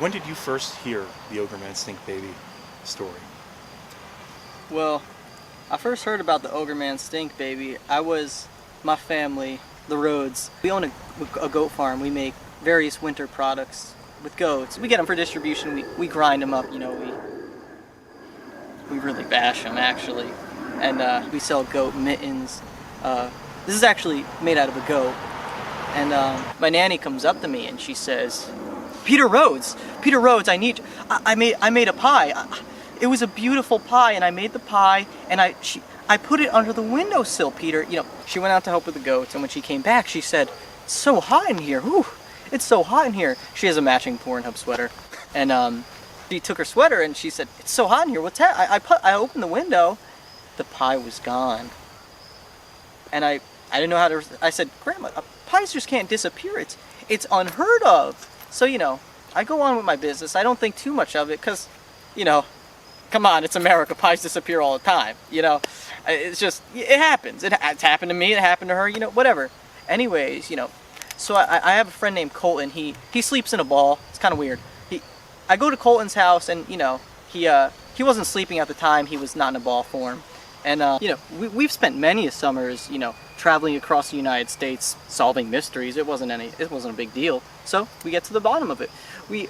when did you first hear the Ogreman Stink Baby story? Well, I first heard about the Ogreman Stink Baby. My family, the Rhodes, we own a goat farm. We make various winter products with goats. We get them for distribution. We grind them up, you know, we really bash them actually. And we sell goat mittens. This is actually made out of a goat. And my nanny comes up to me and she says, Peter Rhodes, I made a pie. It was a beautiful pie, and I made the pie, and I put it under the windowsill, Peter. You know, she went out to help with the goats, and when she came back, she said, "It's so hot in here. Whew, it's so hot in here." She has a matching Pornhub sweater, and she took her sweater and she said, "It's so hot in here. What's that?" I opened the window, the pie was gone, and I didn't know how to. I said, "Grandma, pies just can't disappear. It's unheard of." So, you know, I go on with my business. I don't think too much of it because, you know, come on, it's America. Pies disappear all the time, you know. It's just, it happens. It's happened to me, it happened to her, you know, whatever. Anyways, you know, so I have a friend named Colton. He sleeps in a ball. It's kind of weird. I go to Colton's house and, you know, he wasn't sleeping at the time. He was not in a ball form. And, you know, we've spent many summers, you know, traveling across the United States, solving mysteries. It wasn't a big deal. So we get to the bottom of it.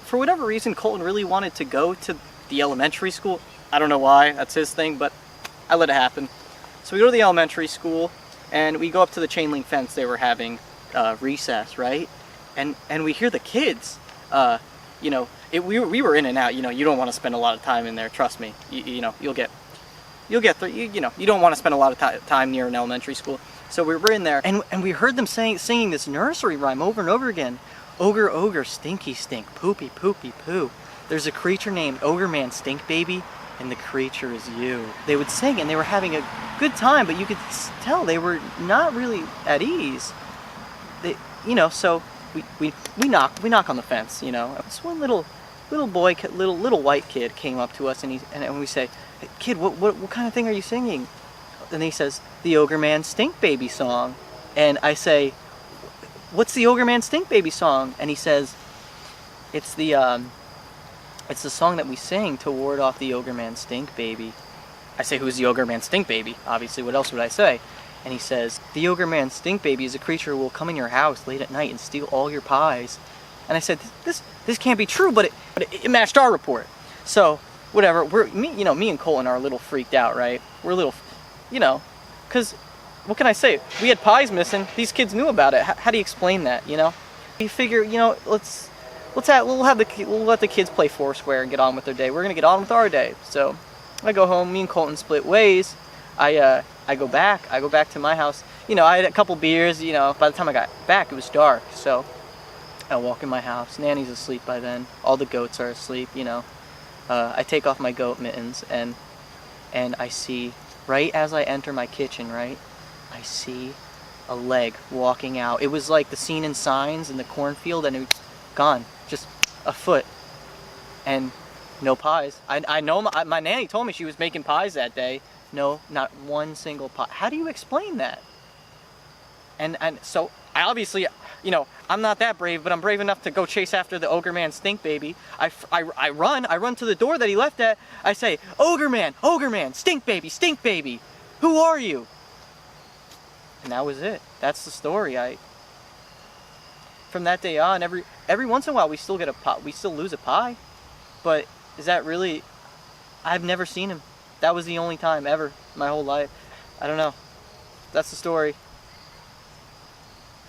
For whatever reason, Colton really wanted to go to the elementary school. I don't know why, that's his thing, but I let it happen. So we go to the elementary school, and we go up to the chain link fence. They were having recess, right? And we hear the kids, you know, we were in and out. You know, you don't want to spend a lot of time in there, trust me. You know, you know, you don't want to spend a lot of time near an elementary school. So we were in there, and we heard them singing this nursery rhyme over and over again. Ogre, ogre, stinky, stink, poopy, poopy, poo. There's a creature named Ogreman Stink Baby, and the creature is you. They would sing, and they were having a good time, but you could tell they were not really at ease. They, you know, so we knock on the fence. You know, this one little boy, little white kid came up to us, and we say, "Hey, kid, what kind of thing are you singing?" And he says, "The Ogreman Stink Baby song." And I say, "What's the Ogreman Stink Baby song?" And he says, it's the song that we sing to ward off the Ogreman Stink Baby." I say, "Who's the Ogreman Stink Baby?" Obviously, what else would I say? And he says, "The Ogreman Stink Baby is a creature who will come in your house late at night and steal all your pies." And I said, this can't be true, but it matched our report. So whatever, me and Colton are a little freaked out, right? We're a little, you know, because what can I say? We had pies missing. These kids knew about it. How do you explain that? You know, we figure, you know, we'll let the kids play Foursquare and get on with their day. We're gonna get on with our day. So I go home. Me and Colton split ways. I go back to my house. You know, I had a couple beers. You know, by the time I got back, it was dark. So I walk in my house. Nanny's asleep by then. All the goats are asleep. You know, I take off my goat mittens and I see, right as I enter my kitchen, right, I see a leg walking out. It was like the scene in Signs in the cornfield, and it was gone, just a foot, and no pies. I know my nanny told me she was making pies that day. No, not one single pie. How do you explain that? And so I obviously, you know, I'm not that brave, but I'm brave enough to go chase after the Ogreman Stink Baby. I run to the door that he left at. I say, Ogreman, Stink Baby, who are you?" And that was it. That's the story. From that day on, every once in a while we still lose a pie, but is that really? I've never seen him. That was the only time ever, my whole life. I don't know. That's the story.